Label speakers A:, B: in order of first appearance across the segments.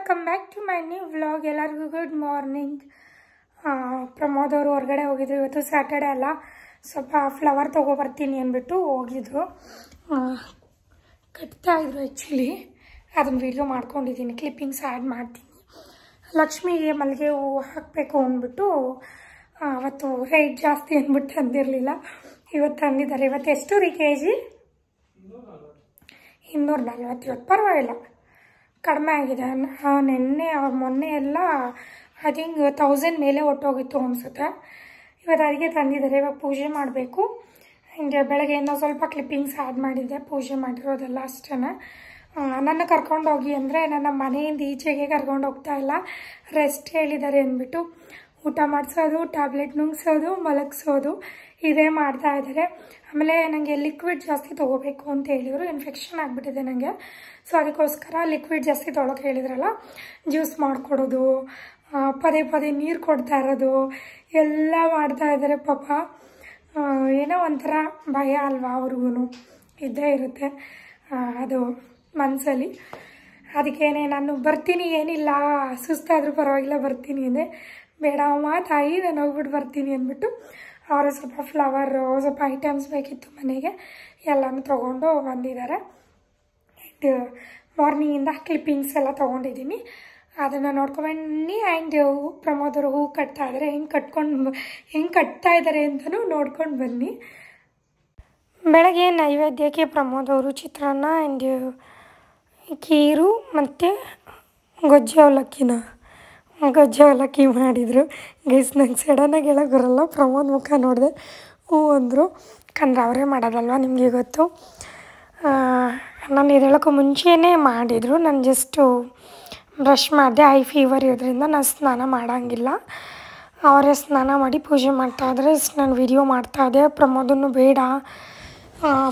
A: Welcome back to my new vlog. ಎಲ್ಲರಿಗೂ good morning. Pramod ಅವರು ಹೊರಗಡೆ ಹೋಗಿದ್ರು. ಇವತ್ತು ಸ್ಯಾಟರ್ಡೆ ಅಲ್ಲ, ಸ್ವಲ್ಪ ಫ್ಲವರ್ ತೊಗೊಬರ್ತೀನಿ ಅಂದ್ಬಿಟ್ಟು ಹೋಗಿದ್ರು. ಕಟ್ತಾಯಿದ್ರು ಆ್ಯಕ್ಚುಲಿ. ಅದನ್ನು ವೀಡಿಯೋ ಮಾಡ್ಕೊಂಡಿದ್ದೀನಿ, ಕ್ಲಿಪ್ಪಿಂಗ್ಸ್ ಆ್ಯಡ್ ಮಾಡ್ತೀನಿ. ಲಕ್ಷ್ಮಿಗೆ ಮಲ್ಲಿಗೆ ಹೂವು ಹಾಕಬೇಕು ಅಂದ್ಬಿಟ್ಟು ಅವತ್ತು ರೇಟ್ ಜಾಸ್ತಿ ಅಂದ್ಬಿಟ್ಟು ತಂದಿರಲಿಲ್ಲ. ಇವತ್ತು ತಂದಿದ್ದಾರೆ. ಇವತ್ತು ಎಷ್ಟು ರೀ kg? 240. ಇವತ್ತು ಪರವಾಗಿಲ್ಲ, ಕಡಿಮೆ ಆಗಿದೆ. ಮೊನ್ನೆ ಎಲ್ಲ ಐ ಥಿಂಕ್ 1000 ಮೇಲೆ ಹೊಟ್ಟೋಗಿತ್ತು ಅನಿಸುತ್ತೆ. ಇವತ್ತು ಅದಕ್ಕೆ ತಂದಿದ್ದಾರೆ. ಇವಾಗ ಪೂಜೆ ಮಾಡಬೇಕು. ಹಿಂಗೆ ಬೆಳಗ್ಗೆಯಿಂದ ಸ್ವಲ್ಪ ಕ್ಲಿಪ್ಪಿಂಗ್ಸ್ ಆ್ಯಡ್ ಮಾಡಿದ್ದೆ, ಪೂಜೆ ಮಾಡಿರೋದೆಲ್ಲ ಅಷ್ಟೇ. ನನ್ನ ಕರ್ಕೊಂಡೋಗಿ ಅಂದರೆ ನನ್ನ ಮನೆಯಿಂದ ಈಚೆಗೆ ಕರ್ಕೊಂಡು ಹೋಗ್ತಾ ಇಲ್ಲ, ರೆಸ್ಟ್ ಹೇಳಿದ್ದಾರೆ ಅಂದ್ಬಿಟ್ಟು ಊಟ ಮಾಡಿಸೋದು, ಟ್ಯಾಬ್ಲೆಟ್ ನುಂಗ್ಸೋದು, ಮಲಗಿಸೋದು ಇದೇ ಮಾಡ್ತಾ ಇದ್ದಾರೆ. ಆಮೇಲೆ ನನಗೆ ಲಿಕ್ವಿಡ್ ಜಾಸ್ತಿ ತೊಗೋಬೇಕು ಅಂತ ಹೇಳಿದರು. ಇನ್ಫೆಕ್ಷನ್ ಆಗಿಬಿಟ್ಟಿದೆ ನನಗೆ. ಸೊ ಅದಕ್ಕೋಸ್ಕರ ಲಿಕ್ವಿಡ್ ಜಾಸ್ತಿ ತೊಗೊಳಕ್ಕೆ ಹೇಳಿದ್ರಲ್ಲ, ಜ್ಯೂಸ್ ಮಾಡಿಕೊಡೋದು, ಪದೇ ಪದೇ ನೀರು ಕೊಡ್ತಾ ಇರೋದು ಎಲ್ಲ ಮಾಡ್ತಾ ಇದ್ದಾರೆ. ಪಾಪ ಏನೋ ಒಂಥರ ಭಯ ಅಲ್ವಾ, ಅವ್ರಿಗೂ ಇದ್ದೇ ಇರುತ್ತೆ ಅದು ಮನಸ್ಸಲ್ಲಿ. ಅದಕ್ಕೇನೆ ನಾನು ಬರ್ತೀನಿ, ಏನಿಲ್ಲ ಸುಸ್ತಾದರೂ ಪರವಾಗಿಲ್ಲ ಬರ್ತೀನಿ ಅಂದೆ. ಬೇಡ ಅಮ್ಮ ತಾಯಿ, ನಾನು ಹೋಗ್ಬಿಟ್ಟು ಬರ್ತೀನಿ ಅಂದ್ಬಿಟ್ಟು ಅವರು ಸ್ವಲ್ಪ ಫ್ಲವರು, ಸ್ವಲ್ಪ ಐಟಮ್ಸ್ ಬೇಕಿತ್ತು ಮನೆಗೆ, ಎಲ್ಲನೂ ತೊಗೊಂಡು ಬಂದಿದ್ದಾರೆ. ಆ್ಯಂಡ್ ಮಾರ್ನಿಂಗಿಂದ ಕ್ಲಿಪ್ಪಿಂಗ್ಸ್ ಎಲ್ಲ ತೊಗೊಂಡಿದ್ದೀನಿ, ಅದನ್ನು ನೋಡ್ಕೊಂಡ್ಬನ್ನಿ. ಆ್ಯಂಡ್ ಪ್ರಮೋದರು ಹೂ ಕಟ್ತಾ ಇದ್ದಾರೆ, ಹೆಂಗೆ ಕಟ್ತಾ ಇದ್ದಾರೆ ಅಂತಲೂ ನೋಡ್ಕೊಂಡು ಬನ್ನಿ. ಬೆಳಗ್ಗೆ ನೈವೇದ್ಯಕ್ಕೆ ಪ್ರಮೋದ್ ಅವರು ಚಿತ್ರಾನ್ನ ಆ್ಯಂಡ್ ಕೀರು ಮತ್ತು ಗೊಜ್ಜು ಅವಲಕ್ಕಿ ಮಾಡಿದರು. ಗೈಸ್, ನಂಗೆ ಸಡನ್ನಾಗಿ ಹೇಳೋಕ್ಕೆ ಬರಲ್ಲ. ಪ್ರಮೋದ್ ಮುಖ ನೋಡಿದೆ, ಹ್ಞೂ ಅಂದರು. ಯಾಕಂದ್ರೆ ಅವರೇ ಮಾಡೋದಲ್ವ, ನಿಮಗೆ ಗೊತ್ತು. ನಾನು ಹೇಳೋಕ್ಕೂ ಮುಂಚೆನೇ ಮಾಡಿದರು. ನಾನು ಜಸ್ಟು ಬ್ರಷ್ ಮಾಡಿದೆ. ಐ ಫೀವರ್ ಇರೋದ್ರಿಂದ ನಾನು ಸ್ನಾನ ಮಾಡೋಂಗಿಲ್ಲ. ಅವರೇ ಸ್ನಾನ ಮಾಡಿ ಪೂಜೆ ಮಾಡ್ತಾಯಿದ್ರೆ ನಾನು ವಿಡಿಯೋ ಮಾಡ್ತಾಯಿದ್ದೆ. ಪ್ರಮೋದನ್ನು ಬೇಡ,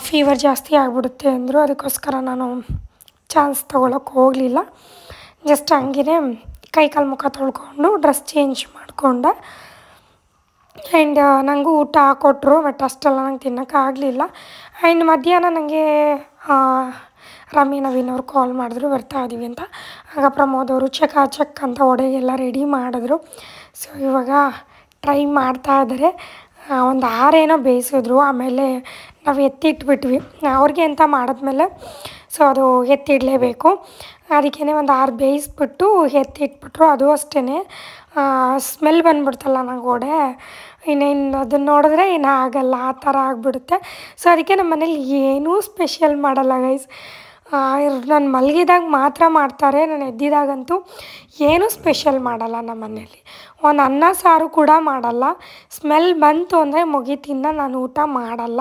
A: ಫೀವರ್ ಜಾಸ್ತಿ ಆಗಿಬಿಡುತ್ತೆ ಅಂದರು. ಅದಕ್ಕೋಸ್ಕರ ನಾನು ಚಾನ್ಸ್ ತೊಗೊಳಕ್ಕೆ ಹೋಗಲಿಲ್ಲ. ಜಸ್ಟ್ ಹಂಗೇ ಕೈಕಾಲು ಮುಖ ತೊಳ್ಕೊಂಡು ಡ್ರೆಸ್ ಚೇಂಜ್ ಮಾಡಿಕೊಂಡೆ. ಆ್ಯಂಡ್ ನನಗೂ ಊಟ ಕೊಟ್ಟರು, ಬಟ್ ಅಷ್ಟೆಲ್ಲ ನಂಗೆ ತಿನ್ನೋಕ್ಕಾಗಲಿಲ್ಲ. ಆ್ಯಂಡ್ ಮಧ್ಯಾಹ್ನ ನನಗೆ ರಮ್ಯ ನವೀನ್ ಅವ್ರು ಕಾಲ್ ಮಾಡಿದ್ರು, ಬರ್ತಾ ಇದ್ದೀವಿ ಅಂತ. ಆಗ ಪ್ರಮೋದ್ ಅವರು ಚಕ್ ಅಂತ ಒಡೆಗೆಲ್ಲ ರೆಡಿ ಮಾಡಿದ್ರು. ಸೊ ಇವಾಗ ಟ್ರೈ ಮಾಡ್ತಾ ಇದ್ದಾರೆ. ಒಂದು 6 ಏನೋ ಬೇಯಿಸಿದ್ರು. ಆಮೇಲೆ ನಾವು ಎತ್ತಿಟ್ಬಿಟ್ವಿ ಅವ್ರಿಗೆ ಅಂತ ಮಾಡಿದ್ಮೇಲೆ. ಸೊ ಅದು ಎತ್ತಿಡಲೇಬೇಕು. ಅದಕ್ಕೇ ಒಂದು 6 ಬೇಯಿಸ್ಬಿಟ್ಟು ಎತ್ತಿಟ್ಬಿಟ್ರು. ಅದು ಅಷ್ಟೇ ಸ್ಮೆಲ್ ಬಂದುಬಿಡ್ತಲ್ಲ ನಂಗೆ ವಡೆ, ಇನ್ನೇನು ಅದನ್ನು ನೋಡಿದ್ರೆ ಇನ್ನೂ ಆಗಲ್ಲ, ಆ ಥರ ಆಗಿಬಿಡುತ್ತೆ. ಸೊ ಅದಕ್ಕೆ ನಮ್ಮ ಮನೇಲಿ ಏನೂ ಸ್ಪೆಷಲ್ ಮಾಡಲ್ಲ ಗೈಸ್. ನಾನು ಮಲಗಿದಾಗ ಮಾತ್ರ ಮಾಡ್ತಾರೆ, ನಾನು ಎದ್ದಿದಾಗಂತೂ ಏನೂ ಸ್ಪೆಷಲ್ ಮಾಡಲ್ಲ ನಮ್ಮ ಮನೇಲಿ. ಒಂದು ಅನ್ನ ಸಾರು ಕೂಡ ಮಾಡಲ್ಲ. ಸ್ಮೆಲ್ ಬಂತು ಅಂದರೆ ಮುಗಿತಿನ್ನ ನಾನು ಊಟ ಮಾಡಲ್ಲ.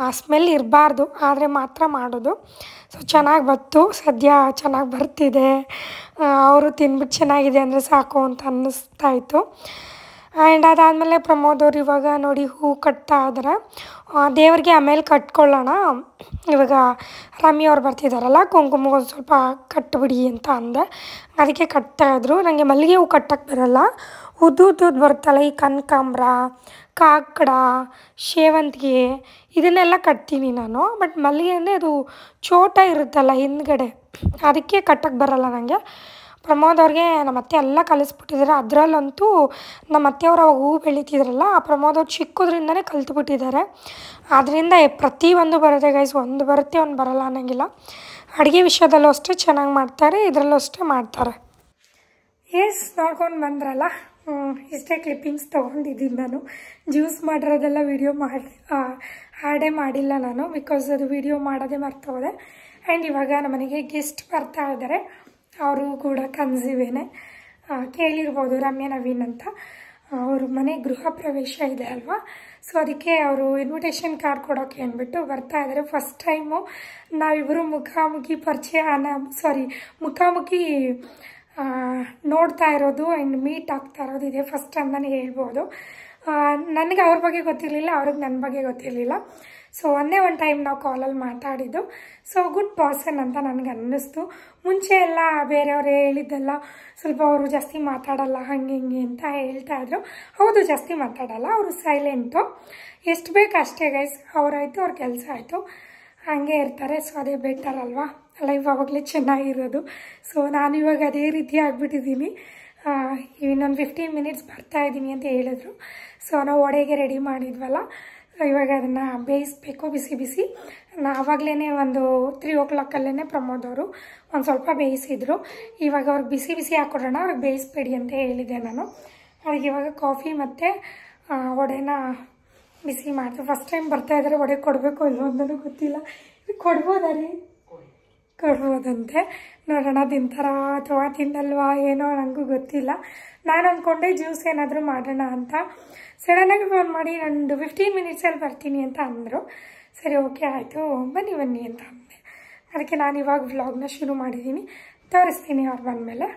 A: ಆ ಸ್ಮೆಲ್ ಇರಬಾರ್ದು, ಆದರೆ ಮಾತ್ರ ಮಾಡೋದು. ಸೊ ಚೆನ್ನಾಗಿ ಬಂತು, ಸದ್ಯ ಚೆನ್ನಾಗಿ ಬರ್ತಿದೆ. ಅವರು ತಿನ್ಬಿಟ್ಟು ಚೆನ್ನಾಗಿದೆ ಅಂದರೆ ಸಾಕು ಅಂತ ಅನ್ನಿಸ್ತಾಯಿತ್ತು. ಆ್ಯಂಡ್ ಅದಾದಮೇಲೆ ಪ್ರಮೋದ್ ಅವ್ರು ಇವಾಗ ನೋಡಿ ಹೂ ಕಟ್ತಾ ಇದ್ದಾರೆ. ದೇವ್ರಿಗೆ ಆಮೇಲೆ ಕಟ್ಕೊಳ್ಳೋಣ, ಇವಾಗ ರಮ್ಯ ಅವ್ರು ಬರ್ತಿದ್ದಾರಲ್ಲ, ಕುಂಕುಮ ಒಂದು ಸ್ವಲ್ಪ ಕಟ್ಟಿಬಿಡಿ ಅಂತ ಅಂದೆ. ಅದಕ್ಕೆ ಕಟ್ತಾಯಿದ್ರು. ನನಗೆ ಮಲ್ಲಿಗೆ ಹೂ ಕಟ್ಟಕ್ಕೆ ಬರೋಲ್ಲ. ಉದ್ದುದ್ದು ಬರುತ್ತಲ್ಲ, ಈ ಕನಕಾಂಬ್ರ, ಕಾಕಡ, ಸೇವಂತಿಗೆ ಇದನ್ನೆಲ್ಲ ಕಟ್ತೀನಿ ನಾನು. ಬಟ್ ಮಲ್ಲಿಗೆ ಅಂದರೆ ಅದು ಚೋಟ ಇರುತ್ತಲ್ಲ ಹಿಂದ್ಗಡೆ, ಅದಕ್ಕೆ ಕಟ್ಟಕ್ಕೆ ಬರೋಲ್ಲ ನನಗೆ. ಪ್ರಮೋದ್ ಅವ್ರಿಗೆ ನಮ್ಮ ಅತ್ತೆ ಎಲ್ಲ ಕಲಿಸ್ಬಿಟ್ಟಿದ್ದಾರೆ. ಅದರಲ್ಲಂತೂ ನಮ್ಮ ಅತ್ತೆಯವರು ಅವಾಗ ಹೂ ಬೆಳೀತಿದ್ರಲ್ಲ, ಆ ಪ್ರಮೋದ್ ಅವ್ರು ಚಿಕ್ಕದ್ರಿಂದನೇ ಕಲ್ತ್ಬಿಟ್ಟಿದ್ದಾರೆ. ಆದ್ದರಿಂದ ಪ್ರತಿಯೊಂದು ಬರುತ್ತೆ ಗೈಸ್, ಒಂದು ಬರುತ್ತೆ ಒಂದು ಬರಲ್ಲ ಅನ್ನೋಂಗಿಲ್ಲ. ಅಡುಗೆ ವಿಷಯದಲ್ಲೂ ಅಷ್ಟೇ ಚೆನ್ನಾಗಿ ಮಾಡ್ತಾರೆ, ಇದರಲ್ಲೂ ಅಷ್ಟೇ ಮಾಡ್ತಾರೆ. ಎಸ್, ನೋಡ್ಕೊಂಡು ಬಂದ್ರಲ್ಲ, ಇಷ್ಟೇ ಕ್ಲಿಪ್ಪಿಂಗ್ಸ್ ತೊಗೊಂಡಿದ್ದೀನಿ ನಾನು. ಜ್ಯೂಸ್ ಮಾಡಿರೋದೆಲ್ಲ ವೀಡಿಯೋ ಆ್ಯಡೇ ಮಾಡಿಲ್ಲ ನಾನು, ಬಿಕಾಸ್ ಅದು ವೀಡಿಯೋ ಮಾಡೋದೇ ಮರ್ತೋದೆ. ಆ್ಯಂಡ್ ಇವಾಗ ನಮ್ಮ ಮನೆಗೆ ಗೆಸ್ಟ್ ಬರ್ತಾ ಇದ್ದಾರೆ. ಅವರು ಕೂಡ ಕನ್ಸಿವೇನೆ, ಕೇಳಿರ್ಬೋದು, ರಮ್ಯ ನವೀನ್ ಅಂತ. ಅವ್ರ ಮನೆ ಗೃಹ ಪ್ರವೇಶ ಇದೆ ಅಲ್ವಾ, ಸೊ ಅದಕ್ಕೆ ಅವರು ಇನ್ವಿಟೇಷನ್ ಕಾರ್ಡ್ ಕೊಡೋಕ್ಕೆ ಅಂದ್ಬಿಟ್ಟು ಬರ್ತಾ ಇದ್ದಾರೆ. ಫಸ್ಟ್ ಟೈಮು ನಾವಿಬ್ಬರು ಮುಖಾಮುಖಿ ನೋಡ್ತಾ ಇರೋದು ಆ್ಯಂಡ್ ಮೀಟ್ ಆಗ್ತಾ ಇರೋದು ಇದೆ ಫಸ್ಟ್ ಅಂತಲೇ ಹೇಳ್ಬೋದು. ನನಗೆ ಅವ್ರ ಬಗ್ಗೆ ಗೊತ್ತಿರಲಿಲ್ಲ, ಅವ್ರಿಗೆ ನನ್ನ ಬಗ್ಗೆ ಗೊತ್ತಿರಲಿಲ್ಲ. ಸೊ ಒಂದೇ ಒಂದು ಟೈಮ್ ನಾವು ಕಾಲಲ್ಲಿ ಮಾತಾಡಿದ್ದು. ಸೊ ಗುಡ್ ಪರ್ಸನ್ ಅಂತ ನನಗೆ ಅನ್ನಿಸ್ತು. ಮುಂಚೆ ಎಲ್ಲ ಬೇರೆಯವ್ರು ಹೇಳಿದ್ದೆಲ್ಲ ಸ್ವಲ್ಪ ಅವರು ಜಾಸ್ತಿ ಮಾತಾಡಲ್ಲ ಹಂಗೆ ಹಿಂಗೆ ಅಂತ ಹೇಳ್ತಾಯಿದ್ರು. ಹೌದು, ಜಾಸ್ತಿ ಮಾತಾಡಲ್ಲ, ಅವರು ಸೈಲೆಂಟು. ಎಷ್ಟು ಬೇಕು ಅಷ್ಟೇ ಗೈಸ್, ಅವರಾಯಿತು ಅವ್ರ ಕೆಲಸ ಆಯಿತು, ಹಾಗೆ ಇರ್ತಾರೆ. ಸೊ ಅದೇ ಬೆಟರ್ ಅಲ್ವಾ. ಲೈಫ್ ಆವಾಗಲೇ ಚೆನ್ನಾಗಿರೋದು. ಸೊ ನಾನು ಇವಾಗ ಅದೇ ರೀತಿ ಆಗಿಬಿಟ್ಟಿದ್ದೀನಿ. ಇನ್ನೊಂದು 15 ಮಿನಿಟ್ಸ್ ಬರ್ತಾಯಿದ್ದೀನಿ ಅಂತ ಹೇಳಿದ್ರು. ಸೊ ನಾವು ವಡೆಗೆ ರೆಡಿ ಮಾಡಿದ್ವಲ್ಲ, ಇವಾಗ ಅದನ್ನು ಬೇಯಿಸ್ಬೇಕು ಬಿಸಿ ಬಿಸಿ. ಆವಾಗಲೇ ಒಂದು 3 o'clock ಪ್ರಮೋದ್ ಅವರು ಒಂದು ಸ್ವಲ್ಪ ಬೇಯಿಸಿದ್ರು. ಇವಾಗ ಅವ್ರಿಗೆ ಬಿಸಿ ಬಿಸಿ ಹಾಕ್ಕೊಡೋಣ, ಅವ್ರಿಗೆ ಬೇಯಿಸ್ಬೇಡಿ ಅಂತ ಹೇಳಿದೆ ನಾನು. ಅದಕ್ಕೆ ಇವಾಗ ಕಾಫಿ ಮತ್ತು ವಡೆನ ಬಿಸಿ ಮಾಡಿದೆ. ಫಸ್ಟ್ ಟೈಮ್ ಬರ್ತಾಯಿದ್ದಾರೆ, ವಡೆ ಕೊಡಬೇಕು ಇಲ್ಲೋ ಅಂತಲೂ ಗೊತ್ತಿಲ್ಲ. ಕೊಡ್ಬೋದಾ ರೀ? ಕೊಡ್ಬೋದಂತೆ. ನೋಡೋಣ ತಿಂತಾರಾ ಅಥವಾ ತಿನ್ನಲ್ವಾ ಏನೋ ನನಗೂ ಗೊತ್ತಿಲ್ಲ. ನಾನು ಅಂದ್ಕೊಂಡೆ ಜ್ಯೂಸ್ ಏನಾದರೂ ಮಾಡೋಣ ಅಂತ. ಸಡನ್ನಾಗಿ ಫೋನ್ ಮಾಡಿ ನಂದು 15 ಮಿನಿಟ್ಸಲ್ಲಿ ಬರ್ತೀನಿ ಅಂತ ಅಂದರು. ಸರಿ ಓಕೆ ಆಯಿತು ಬನ್ನಿ ಬನ್ನಿ ಅಂತ ಅಂದೆ. ಅದಕ್ಕೆ ನಾನು ಇವಾಗ ವ್ಲಾಗ್ನ ಶುರು ಮಾಡಿದ್ದೀನಿ. ತೋರಿಸ್ತೀನಿ ಅವ್ರು ಬಂದಮೇಲೆ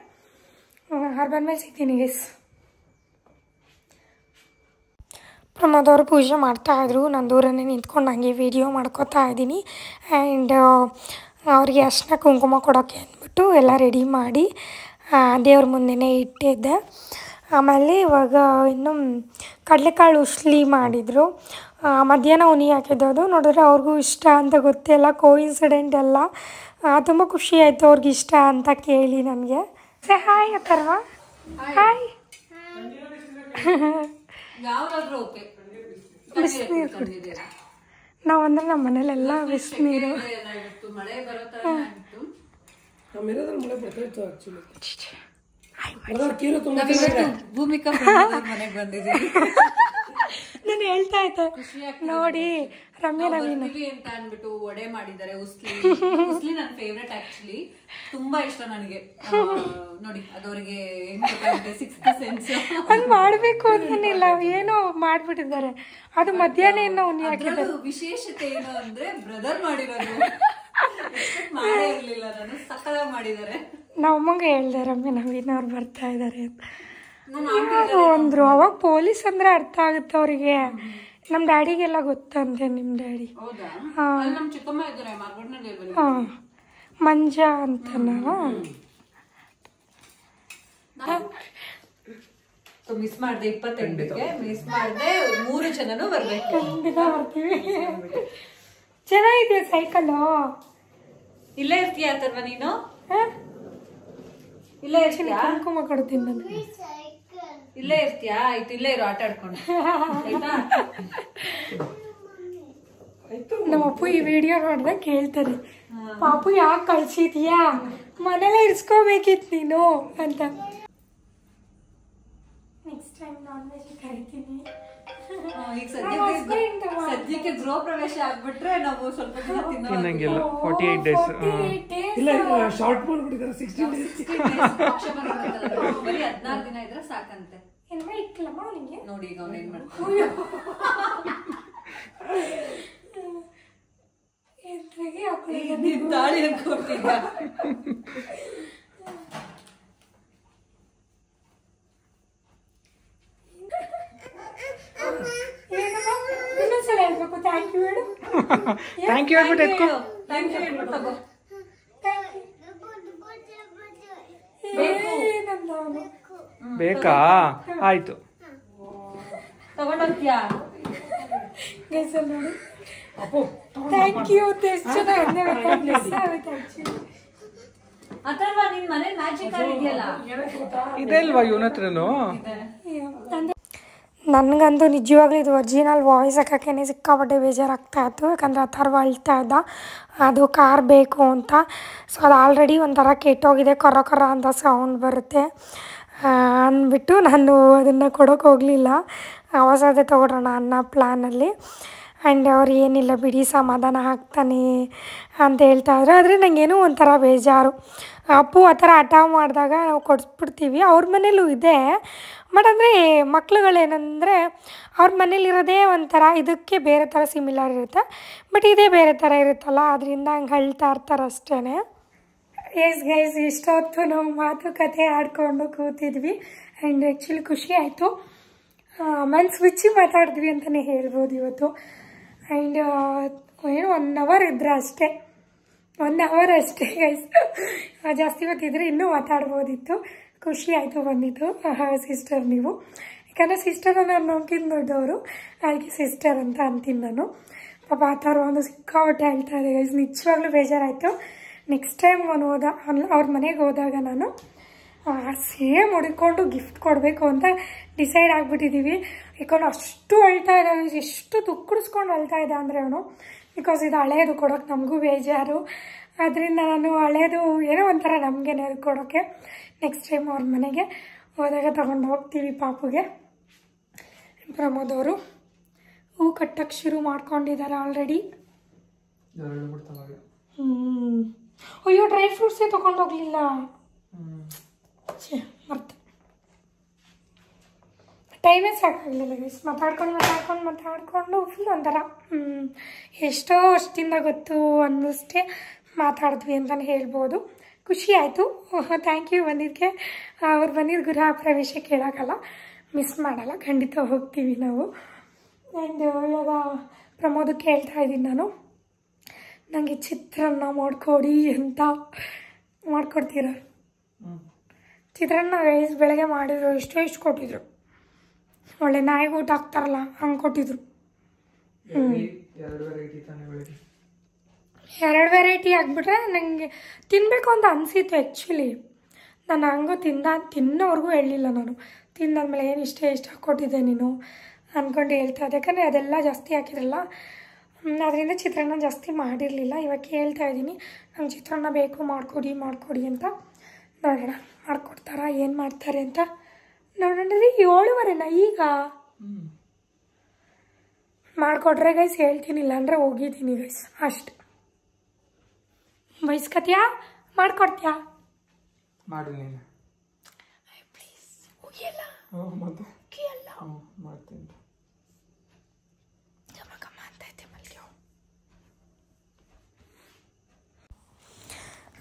A: ಸಿಗ್ತೀನಿ ಗೈಸ್. ಪ್ರಮೋದ್ ಅವರು ಪೂಜೆ ಮಾಡ್ತಾಯಿದ್ರು. ನಾನು ದೂರನೇ ನಿಂತ್ಕೊಂಡು ಹಂಗೆ ವೀಡಿಯೋ ಮಾಡ್ಕೋತಾ ಇದ್ದೀನಿ. ಆ್ಯಂಡ್ ಅವ್ರಿಗೆ ಅರ್ಶಿನ ಕುಂಕುಮ ಕೊಡೋಕ್ಕೆ ಅಂದ್ಬಿಟ್ಟು ಎಲ್ಲ ರೆಡಿ ಮಾಡಿ ದೇವ್ರ ಮುಂದೆನೇ ಇಟ್ಟಿದ್ದೆ. ಆಮೇಲೆ ಇವಾಗ ಇನ್ನು ಕಡಲೆಕಾಳು ಉಸ್ಲಿ ಮಾಡಿದರು. ಮಧ್ಯಾಹ್ನ ಉನಿ ಹಾಕಿದ್ದದು ನೋಡಿದ್ರೆ ಅವ್ರಿಗೂ ಇಷ್ಟ ಅಂತ ಗೊತ್ತಿಲ್ಲ, ಕೋಇನ್ಸಿಡೆಂಟ್ ಎಲ್ಲ. ತುಂಬ ಖುಷಿ ಆಯಿತು ಅವ್ರಿಗೆ ಇಷ್ಟ ಅಂತ ಕೇಳಿ ನನಗೆ. ಹಾಯ್ ಅಥರ್ವ. ಹಾಯ್. ಬಿಸಿನೀರು ಕುಡಿತೀರಾ? ನಾವು ಅಂದರೆ ನಮ್ಮ ಮನೇಲೆಲ್ಲ ಬಿಸಿನೀರು.
B: ಭೂಮಿಕಾ ಮನೆಗೆ ಬಂದಿದ್ದೀವಿ.
A: ನಾನು ಹೇಳ್ತಾ ಇದ್ದೆ ನೋಡಿ ರಮ್ಯಾ ನವೀನ್
B: ಅಂತ ಅಂದ್ಬಿಟ್ಟು ವಡೆ ಮಾಡಿದ್ದಾರೆ. ಉಸ್ಲಿ ನನ್ನ ಫೇವ್ರೆಟ್ ಆಕ್ಚುಲಿ, ತುಂಬಾ ಇಷ್ಟ ನನಗೆ. ನೋಡಿ ಅದವ್ರಿಗೆ ಸಿಕ್ಸ್ತ್ ಸೆನ್ಸ್.
A: ಅದು ಮಾಡಬೇಕು ಅಂತನಿಲ್ಲ, ಏನೋ ಮಾಡ್ಬಿಟ್ಟಿದ್ದಾರೆ. ಅದು ಮಧ್ಯಾಹ್ನ ಏನೋ ಉನಿ ಹಾಕಿದ್ದಾರೆ.
B: ವಿಶೇಷತೆ ಏನು ಅಂದ್ರೆ ಬ್ರದರ್ ಮಾಡಿರೋದು. ಮಾಡೇ ಇರ್ಲಿಲ್ಲ ನಾನು, ಸಕ್ಕತ್ತಾಗಿ ಮಾಡಿದ್ದಾರೆ.
A: ನಮ್ಮಂಗೆ ಹೇಳ್ದೆ ರಮ್ಯಾ ನವೀನ್ ಅವ್ರು ಬರ್ತಾ ಇದ್ದಾರೆ ಅಂತ. ಯಾರು ಅಂದ್ರು ಅವಾಗ ಪೊಲೀಸ್ ಅಂದ್ರೆ ಅರ್ಥ ಆಗುತ್ತೆ ಅವರಿಗೆ. ನಮ್ಮ ಡ್ಯಾಡಿಗೆಲ್ಲ ಗೊತ್ತಂತೆ. ನಿಮ್ಮ ಡ್ಯಾಡಿ ಹಾಂ ಮಂಜ ಅಂತನಲ್ಲ.
B: ಮಿಸ್ ಮಾಡಿದೆ 28ಕ್ಕೆ ಮಿಸ್ ಮಾಡಿದೆ. 3 ಜನನು ಬರ್ಬೇಕು.
A: ಖಂಡಿತ ಬರ್ತೀವಿ. ಚೆನ್ನಾಗಿದೆ ಸೈಕಲ್.
B: ಇಲ್ಲೇ ಇರ್ತೀಯ ಅಥರ್ವ ನೀನು? ಇಲ್ಲೇ ಇರ್ತೀಯ?
A: ಕುಂಕುಮ ಕೊಡ್ತೀನಿ ನಾನು.
B: ಇಲ್ಲೇ ಇರ್ತೀಯಾ? ಆಯ್ತು ಇಲ್ಲೇ ಇರೋ, ಆಟ ಆಡ್ಕೊಂಡು.
A: ನಮ್ಮ ಅಪ್ಪು ಈ ವಿಡಿಯೋ ನೋಡಿದಾಗ ಕೇಳ್ತಾರೆ, ಪಾಪು ಯಾಕೆ ಕಳ್ಸಿದ್ಯಾ, ಮನೇಲೆ ಇರ್ಸ್ಕೋಬೇಕಿತ್ತು ನೀನು ಅಂತ. ನೆಕ್ಸ್ಟ್ ಟೈಮ್ ನಾನ್ ವೆಜ್ ಕರಿತೀನಿ.
B: ಈಗ ಸದ್ಯಕ್ಕೆ ಗೃಹ ಪ್ರವೇಶ ಆಗ್ಬಿಟ್ರೆ ನಾವು ಸ್ವಲ್ಪ ದಿನ
C: ತಿನ್ನಂಗಿಲ್ಲ. 48 days.
A: ಇಲ್ಲ
C: ಶಾರ್ಟ್ ಮಾಡ್ಬಿಟ್ಟಿದ್ದಾರೆ. 16 days.
B: ಬರೀ 14 ದಿನ ಇದ್ರೆ ಸಾಕಂತೆ.
A: ಇಕ್ಕಲಮ್ಮ ಅವನಿಗೆ.
B: ನೋಡಿ ಈಗ ಅವ್ನು ಏನ್ ಮಾಡ್ತಾನೆ. ತಾಳಿ ಅನ್ಕೊಟ್ಟಿದ್ದ.
A: ಇನ್ನೊಂದ್ಸಲ ಹೇಳ್ಬೇಕು ಥ್ಯಾಂಕ್ ಯು ಹೇಳು.
C: ಥ್ಯಾಂಕ್ ಯು ಹೇಳ್ಬಿಟ್ಟು ಎತ್ಕೊ. ಬೇಕಾ? ಆಯ್ತು
B: ತಗೊಂಡೋಗ್ತೀಯಾ?
A: ನೋಡಿ ಥ್ಯಾಂಕ್ ಯು. ಎಷ್ಟು ಚೆನ್ನಾಗಿ
B: ಅಥರ್ವ ನಿನ್ ಮನೆ ಮ್ಯಾಜಿಕ್ ಇದೆಯಲ್ಲ
C: ಇದೆ ಅಲ್ವಾ ಇವನ ಹತ್ರನು?
A: ನನಗಂತೂ ನಿಜವಾಗ್ಲೂ ಇದು ಒರಿಜಿನಲ್ ವಾಯ್ಸ್ ಹಾಕೋಕ್ಕೇ ಸಿಕ್ಕಾಪಟ್ಟೆ ಬೇಜಾರಾಗ್ತಾ ಇತ್ತು. ಯಾಕಂದರೆ ಅಥರ್ವ ಅಳ್ತಾ ಇದ್ದ ಅದು ಕಾರ್ ಬೇಕು ಅಂತ. ಸೊ ಅದು ಆಲ್ರೆಡಿ ಒಂಥರ ಕೆಟ್ಟೋಗಿದೆ, ಕೊರ ಕೊರ ಅಂತ ಸೌಂಡ್ ಬರುತ್ತೆ ಅಂದ್ಬಿಟ್ಟು ನಾನು ಅದನ್ನು ಕೊಡೋಕೆ ಹೋಗಲಿಲ್ಲ. ಹೊಸದೇ ತೊಗೊಳೋಣ ಅನ್ನೋ ಪ್ಲ್ಯಾನಲ್ಲಿ. ಆ್ಯಂಡ್ ಅವ್ರು ಏನಿಲ್ಲ ಬಿಡಿ ಸಮಾಧಾನ ಆಗ್ತಾನೆ ಅಂತ ಹೇಳ್ತಾಯಿದ್ರು. ಆದರೆ ನನಗೇನೋ ಒಂಥರ ಬೇಜಾರು. ಅಪ್ಪು ಆ ಥರ ಹಠ ಮಾಡಿದಾಗ ನಾವು ಕೊಡಿಸ್ಬಿಡ್ತೀವಿ. ಅವ್ರ ಮನೇಲೂ ಇದೆ, ಬಟ್ ಅಂದರೆ ಮಕ್ಳುಗಳೇನೆಂದರೆ ಅವ್ರ ಮನೇಲಿರೋದೇ ಒಂಥರ, ಇದಕ್ಕೆ ಬೇರೆ ಥರ ಸಿಮಿಲರ್ ಇರುತ್ತೆ, ಬಟ್ ಇದೇ ಬೇರೆ ಥರ ಇರುತ್ತಲ್ಲ, ಅದರಿಂದ ಹಂಗೆ ಅಳ್ತಾ ಇರ್ತಾರೆ ಅಷ್ಟೇ. ಗೈಸ್ ಇಷ್ಟೊತ್ತು ನಾವು ಮಾತುಕತೆ ಆಡ್ಕೊಂಡು ಕೂತಿದ್ವಿ. ಆ್ಯಂಡ್ ಆ್ಯಕ್ಚುಲಿ ಖುಷಿ ಆಯಿತು. ಮನ್ಸು ಬಿಚ್ಚಿ ಮಾತಾಡಿದ್ವಿ ಅಂತಲೇ ಹೇಳ್ಬೋದು ಇವತ್ತು. ಆ್ಯಂಡ್ ಏನು 1 hour ಇದ್ರೆ ಅಷ್ಟೇ, 1 hour ಅಷ್ಟೇ ಗೈಸ್. ಜಾಸ್ತಿ ಹೊತ್ತಿದ್ರೆ ಇನ್ನೂ ಮಾತಾಡ್ಬೋದಿತ್ತು. ಖುಷಿ ಆಯಿತು ಬಂದಿದ್ದು. ಸಿಸ್ಟರ್ ನೀವು, ಯಾಕಂದರೆ ಸಿಸ್ಟರನ್ನು ನಮ್ಗಿಂತ ದೊಡ್ಡವರು, ಅದಕ್ಕೆ ಸಿಸ್ಟರ್ ಅಂತ ಅಂತೀನಿ ನಾನು. ಪಾಪ ಆ ಥರ ಒಂದು ಸಿಕ್ಕಾಪಟ್ಟೆ ಹೇಳ್ತಾ ಇದೆ ಗೈಸ್. ನಿಜವಾಗ್ಲೂ ಬೇಜಾರಾಯಿತು. ನೆಕ್ಸ್ಟ್ ಟೈಮ್ ಅವ್ರ ಮನೆಗೆ ಹೋದಾಗ ನಾನು ಸೇಮ್ ಹುಡ್ಕೊಂಡು ಗಿಫ್ಟ್ ಕೊಡಬೇಕು ಅಂತ ಡಿಸೈಡ್ ಆಗಿಬಿಟ್ಟಿದ್ದೀವಿ. ಯಾಕಂದ್ರೆ ಅಷ್ಟು ಅಳ್ತಾ ಇದ್ದಾವೆ, ಎಷ್ಟು ತುಕ್ಕಡಿಸ್ಕೊಂಡು ಅಳ್ತಾ ಇದ್ದ ಅಂದರೆ ಅವನು. ಬಿಕಾಸ್ ಇದು ಹಳೇದು ಕೊಡೋಕೆ ನಮಗೂ ಬೇಜಾರು. ಅದರಿಂದ ನಾನು ಹಳೇದು ಏನೋ ಒಂಥರ ನಮಗೇನೆ ಅದು ಕೊಡೋಕ್ಕೆ. ನೆಕ್ಸ್ಟ್ ಟೈಮ್ ಅವ್ರ ಮನೆಗೆ ಹೋದಾಗ ತಗೊಂಡು ಹೋಗ್ತೀವಿ ಪಾಪುಗೆ. ಪ್ರಮೋದ್ ಅವರು ಹೂ ಕಟ್ಟಕ್ಕೆ ಶುರು ಮಾಡ್ಕೊಂಡಿದ್ದಾರೆ ಆಲ್ರೆಡಿ. ಅಯ್ಯೋ ಡ್ರೈ ಫ್ರೂಟ್ಸೇ ತೊಗೊಂಡೋಗ್ಲಿಲ್ಲ, ಮತ್ತೆ ಟೈಮೇ ಸಾಕಾಗಲಿಲ್ಲ ಗೈಸ್. ಮಾತಾಡ್ಕೊಂಡು ಫುಲ್ ಒಂಥರ ಎಷ್ಟೋ ವರ್ಷದಿಂದ ಗೊತ್ತು ಅನ್ನಿಸ್ತೇ ಮಾತಾಡಿದ್ವಿ ಅಂತಲೇ ಹೇಳ್ಬೋದು. ಖುಷಿ ಆಯಿತು. ಥ್ಯಾಂಕ್ ಯು ಬಂದಿದ್ದಕ್ಕೆ. ಅವ್ರು ಬಂದಿದ್ದು ಗೃಹ ಪ್ರವೇಶ ಕೇಳೋಕ್ಕಲ್ಲ, ಮಿಸ್ ಮಾಡಲ್ಲ, ಖಂಡಿತ ಹೋಗ್ತೀವಿ ನಾವು. ಆ್ಯಂಡ್ ಇವಾಗ ಪ್ರಮೋದಕ್ಕೆ ಹೇಳ್ತಾ ಇದ್ದೀನಿ ನಾನು, ನನಗೆ ಚಿತ್ರಾನ್ನ ಮಾಡಿಕೊಡಿ ಅಂತ. ಮಾಡಿಕೊಡ್ತೀರ? ಚಿತ್ರಾನ್ನ ಗೈಸ್ ಬೆಳಗ್ಗೆ ಮಾಡಿದ್ರು, ಎಷ್ಟು ಕೊಟ್ಟಿದ್ರು. ಒಳ್ಳೆ ನಾಯಿಗೆ ಊಟ ಹಾಕ್ತಾರಲ್ಲ ಹಂಗೆ ಕೊಟ್ಟಿದ್ರು. 2 ವೆರೈಟಿ ಆಗಿಬಿಟ್ರೆ ನನಗೆ ತಿನ್ನಬೇಕು ಅಂತ ಅನಿಸಿತ್ತು ಆ್ಯಕ್ಚುಲಿ. ನಾನು ಹಂಗೂ ತಿನ್ನೋವರೆಗೂ ಹೇಳಲಿಲ್ಲ. ನಾನು ತಿಂದಾದ್ಮೇಲೆ ಏನು ಇಷ್ಟ ಹಾಕ್ಕೊಟ್ಟಿದ್ದೆ ನೀನು ಅಂದ್ಕೊಂಡು ಹೇಳ್ತಾ ಇದ್ದೆ. ಯಾಕಂದರೆ ಅದೆಲ್ಲ ಜಾಸ್ತಿ ಹಾಕಿದ್ರಲ್ಲ, ಅದರಿಂದ ಚಿತ್ರಾನ್ನ ಜಾಸ್ತಿ ಮಾಡಿರಲಿಲ್ಲ. ಇವಾಗ ಹೇಳ್ತಾ ಇದ್ದೀನಿ ನಂಗೆ ಚಿತ್ರಾನ್ನ ಬೇಕು, ಮಾಡಿಕೊಡಿ ಅಂತ. ನೋಡೋಣ ಮಾಡಿಕೊಡ್ತಾರಾ, ಏನು ಮಾಡ್ತಾರೆ ಅಂತ ನೋಡೋಣ. 7:30 ಈಗ ಮಾಡಿಕೊಟ್ರೆ ಗೈಸ್ ಹೇಳ್ತೀನಿ, ಇಲ್ಲಾಂದರೆ ಹೋಗಿದ್ದೀನಿ ಗೈಸ್ ಅಷ್ಟು. ಬಯಸ್ಕತ್ಯಾ? ಮಾಡಿಕೊಡ್ತೀಯಾ?
C: ಮಾಡು ನೀನು
A: ಪ್ಲೀಸ್. ಹೋಗಿಲ್ಲ
C: ಮತ್ತೆ
A: ಅಲ್ಲ
C: ಮಾಡ್ತೀನಿ.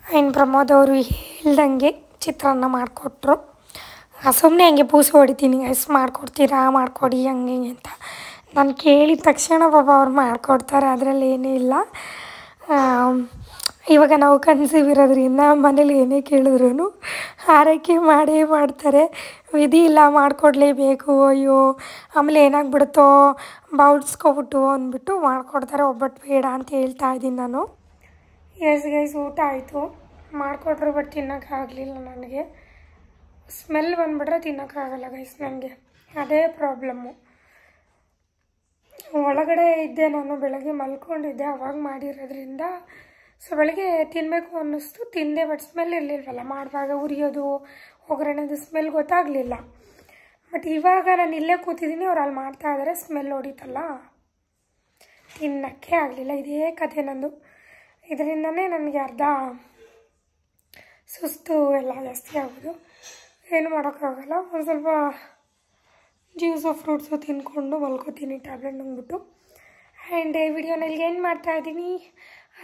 A: ಇನ್ನು ಪ್ರಮೋದ್ ಅವರು ಹೇಳ್ದಂಗೆ ಚಿತ್ರಾನ್ನ ಮಾಡಿಕೊಟ್ರು. ಸುಮ್ಮನೆ ಹಂಗೆ ಪೂಸು ಹೊಡಿತೀನಿ ಗೈಸ್, ಮಾಡಿಕೊಡ್ತೀರಾ, ಮಾಡಿಕೊಡಿ ಹಂಗೆ ಅಂತ. ನಾನು ಕೇಳಿದ ತಕ್ಷಣ ಪಾಪ ಅವ್ರು ಮಾಡಿಕೊಡ್ತಾರೆ, ಅದರಲ್ಲಿ ಏನೂ ಇಲ್ಲ. ಇವಾಗ ನಾವು ಕನ್ಸೀವ್ ಇರೋದ್ರಿಂದ ಮನೇಲಿ ಏನೇ ಕೇಳಿದ್ರು ಆರೈಕೆ ಮಾಡೇ ಮಾಡ್ತಾರೆ. ವಿಧಿ ಇಲ್ಲ, ಮಾಡಿಕೊಡ್ಲೇಬೇಕು. ಅಯ್ಯೋ ಆಮೇಲೆ ಏನಾಗ್ಬಿಡುತ್ತೋ ಬೌಡ್ಸ್ಕೊಬಿಟ್ಟು ಅಂದ್ಬಿಟ್ಟು ಮಾಡಿಕೊಡ್ತಾರೆ. ಒಬ್ಬಟ್ಟು ಬೇಡ ಅಂತ ಹೇಳ್ತಾ ಇದ್ದೀನಿ ನಾನು. ಎಸ್ ಗೈಸ್, ಊಟ ಆಯಿತು, ಮಾಡಿಕೊಟ್ರು. ಬಟ್ ತಿನ್ನೋಕ್ಕಾಗಲಿಲ್ಲ ನನಗೆ. ಸ್ಮೆಲ್ ಬಂದುಬಿಟ್ರೆ ತಿನ್ನೋಕ್ಕಾಗಲ್ಲ ಗೈಸ್ ನನಗೆ, ಅದೇ ಪ್ರಾಬ್ಲಮ್ಮು. ಒಳಗಡೆ ಇದ್ದೆ ನಾನು, ಬೆಳಗ್ಗೆ ಮಲ್ಕೊಂಡಿದ್ದೆ, ಅವಾಗ ಮಾಡಿರೋದ್ರಿಂದ ಸೊ ಬೆಳಗ್ಗೆ ತಿನ್ನಬೇಕು ಅನ್ನಿಸ್ತು, ತಿಂದೆ. ಬಟ್ ಸ್ಮೆಲ್ ಇರಲಿಲ್ವಲ್ಲ, ಮಾಡುವಾಗ ಉರಿಯೋದು ಒಗ್ಗರಣೆದು ಸ್ಮೆಲ್ ಗೊತ್ತಾಗಲಿಲ್ಲ. ಬಟ್ ಇವಾಗ ನಾನು ಇಲ್ಲೇ ಕೂತಿದ್ದೀನಿ, ಅವ್ರು ಅಲ್ಲಿ ಮಾಡ್ತಾಯಿದ್ದಾರೆ, ಸ್ಮೆಲ್ ಹೊಡಿತಲ್ಲ, ತಿನ್ನೋಕ್ಕೆ ಆಗಲಿಲ್ಲ. ಇದೇ ಕಥೆ ನಂದು. ಇದರಿಂದನೇ ನನಗೆ ಅರ್ಧ ಸುಸ್ತು ಎಲ್ಲ ಜಾಸ್ತಿ ಆಗೋದು. ಏನು ಮಾಡೋಕ್ಕಾಗಲ್ಲ. ಒಂದು ಸ್ವಲ್ಪ ಜ್ಯೂಸು ಫ್ರೂಟ್ಸು ತಿಂದ್ಕೊಂಡು ಮಲ್ಕೋತೀನಿ ಟ್ಯಾಬ್ಲೆಟ್ ನುಂಗ್ಬಿಟ್ಟು. ಆ್ಯಂಡ್ ಈ ವಿಡಿಯೋನ ಇಲ್ಲಿಗೆ ಏನು ಮಾಡ್ತಾಯಿದ್ದೀನಿ.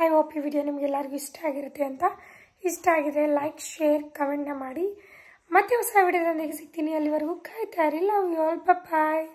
A: ಐ ಹೋಪ್ ಈ ವಿಡಿಯೋ ನಿಮಗೆಲ್ಲರಿಗೂ ಇಷ್ಟ ಆಗಿರುತ್ತೆ ಅಂತ. ಇಷ್ಟ ಆಗಿದೆ ಲೈಕ್, ಶೇರ್, ಕಮೆಂಟ್ನ ಮಾಡಿ. ಮತ್ತೆ ಹೊಸ ವಿಡಿಯೋದೊಂದಿಗೆ ಸಿಗ್ತೀನಿ. ಅಲ್ಲಿವರೆಗೂ ಕಾಯ್ತಾ ಇರಿ. Love you all. ಬಾಯ್.